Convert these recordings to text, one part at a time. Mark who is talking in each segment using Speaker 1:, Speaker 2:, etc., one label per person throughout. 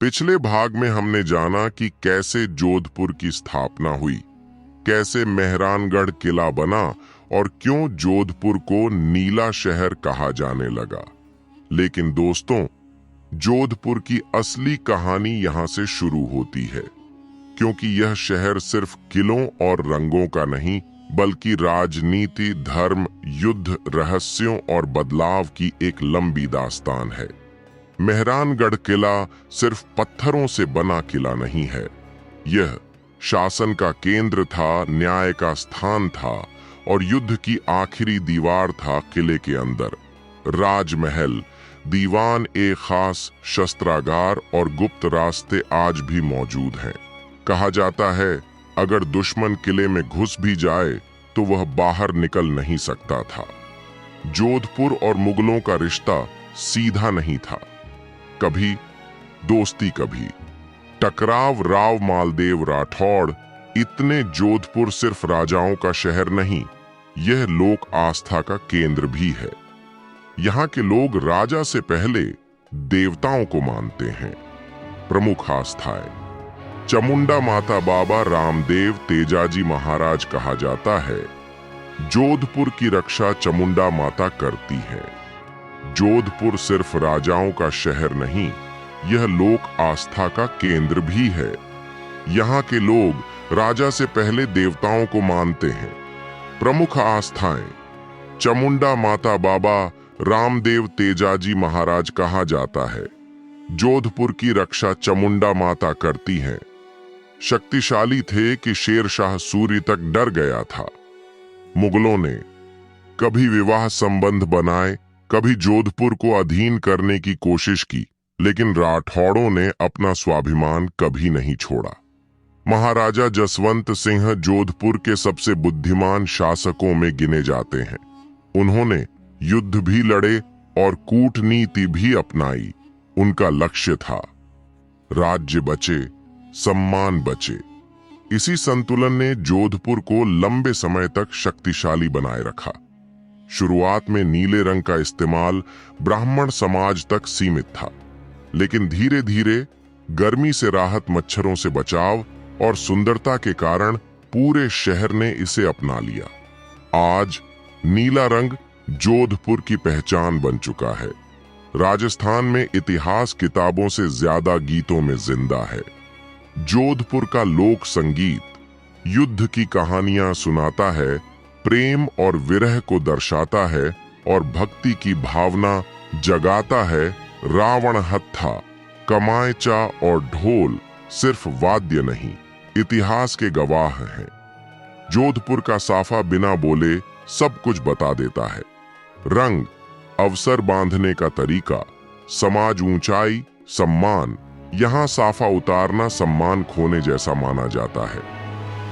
Speaker 1: पिछले भाग में हमने जाना कि कैसे जोधपुर की स्थापना हुई, कैसे मेहरानगढ़ किला बना और क्यों जोधपुर को नीला शहर कहा जाने लगा। लेकिन दोस्तों, जोधपुर की असली कहानी यहां से शुरू होती है, क्योंकि यह शहर सिर्फ किलों और रंगों का नहीं, बल्कि राजनीति, धर्म, युद्ध, रहस्यों और बदलाव की एक लंबी दास्तान है। मेहरानगढ़ किला सिर्फ पत्थरों से बना किला नहीं है। यह शासन का केंद्र था, न्याय का स्थान था और युद्ध की आखिरी दीवार था किले के अंदर। राजमहल, दीवान, एक खास शस्त्रागार और गुप्त रास्ते आज भी मौजूद हैं। कहा जाता है, अगर दुश्मन किले में घुस भी जाए तो वह बाहर निकल नहीं सकता था। जोधपुर और मुगलों का रिश्ता सीधा नहीं था, कभी दोस्ती, कभी टकराव। राव मालदेव राठौड़ इतने जोधपुर सिर्फ राजाओं का शहर नहीं, यह लोक आस्था का केंद्र भी है। यहाँ के लोग राजा से पहले देवताओं को मानते हैं। प्रमुख आस्थाएं: चामुंडा माता, बाबा रामदेव तेजाजी महाराज कहा जाता है। जोधपुर की रक्षा चामुंडा माता करती है। जोधपुर सिर्फ राजाओं का शहर नहीं, यह लोक आस्था का केंद्र भी है। यहाँ के लोग राजा से पहले देवताओं को मानते हैं। प्रमुख आस्थाएं: चामुंडा माता, बाबा रामदेव तेजाजी महाराज कहा जाता है। जोधपुर की रक्षा चामुंडा माता करती हैं। शक्तिशाली थे कि शेरशाह सूरी तक डर गया था। मुगलों ने कभी विवाह संबंध बनाए, कभी जोधपुर को अधीन करने की कोशिश की, लेकिन राठौड़ों ने अपना स्वाभिमान कभी नहीं छोड़ा। महाराजा जसवंत सिंह जोधपुर के सबसे बुद्धिमान शासकों में गिने जाते हैं। उन्होंने युद्ध भी लड़े और कूटनीति भी अपनाई। उनका लक्ष्य था राज्य बचे, सम्मान बचे। इसी संतुलन ने जोधपुर को लंबे समय तक शक्तिशाली बनाए रखा। शुरुआत में नीले रंग का इस्तेमाल ब्राह्मण समाज तक सीमित था, लेकिन धीरे धीरे गर्मी से राहत, मच्छरों से बचाव और सुंदरता के कारण पूरे शहर ने इसे अपना लिया। आज नीला रंग जोधपुर की पहचान बन चुका है। राजस्थान में इतिहास किताबों से ज्यादा गीतों में जिंदा है। जोधपुर का लोक संगीत युद्ध की कहानियां सुनाता है, प्रेम और विरह को दर्शाता है और भक्ति की भावना जगाता है। रावण हत्था, कमायचा और ढोल सिर्फ वाद्य नहीं, इतिहास के गवाह हैं। जोधपुर का साफा बिना बोले सब कुछ बता देता है। रंग, अवसर बांधने का तरीका, समाज, ऊंचाई, सम्मान। यहाँ साफा उतारना सम्मान खोने जैसा माना जाता है।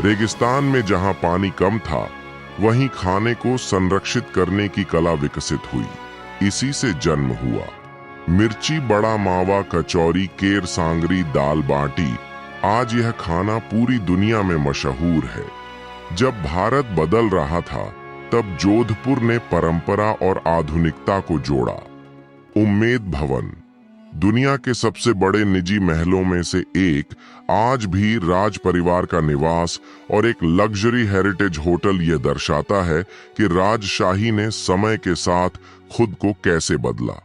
Speaker 1: रेगिस्तान में जहाँ पानी कम था, वहीं खाने को संरक्षित करने की कला विकसित हुई। इसी से जन्म हुआ मिर्ची, बड़ा मावा, कचौरी, केर सांगरी, दाल बाटी। आज यह खाना पूरी दुनिया में मशहूर है। जब भारत बदल रहा था, तब जोधपुर ने परंपरा और आधुनिकता को जोड़ा। उम्मेद भवन, दुनिया के सबसे बड़े निजी महलों में से एक, आज भी राज परिवार का निवास और एक लग्जरी हेरिटेज होटल यह दर्शाता है कि राजशाही ने समय के साथ खुद को कैसे बदला।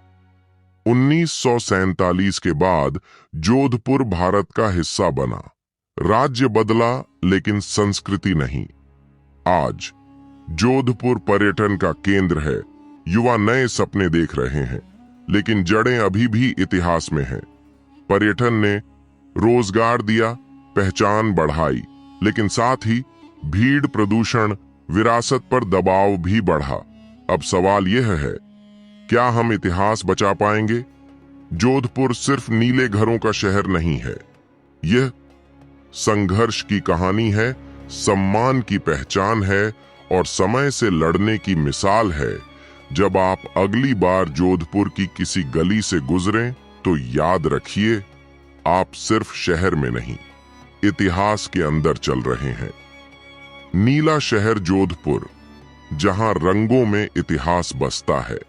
Speaker 1: 1947 के बाद जोधपुर भारत का हिस्सा बना। राज्य बदला, लेकिन संस्कृति नहीं। आज जोधपुर पर्यटन का केंद्र है। युवा नए सपने देख रहे हैं, लेकिन जड़ें अभी भी इतिहास में हैं। पर्यटन ने रोजगार दिया, पहचान बढ़ाई, लेकिन साथ ही भीड़, प्रदूषण, विरासत पर दबाव भी बढ़ा। अब सवाल यह है, क्या हम इतिहास बचा पाएंगे? जोधपुर सिर्फ नीले घरों का शहर नहीं है, यह संघर्ष की कहानी है, सम्मान की पहचान है और समय से लड़ने की मिसाल है। जब आप अगली बार जोधपुर की किसी गली से गुजरें, तो याद रखिए, आप सिर्फ शहर में नहीं, इतिहास के अंदर चल रहे हैं। नीला शहर जोधपुर, जहां रंगों में इतिहास बसता है।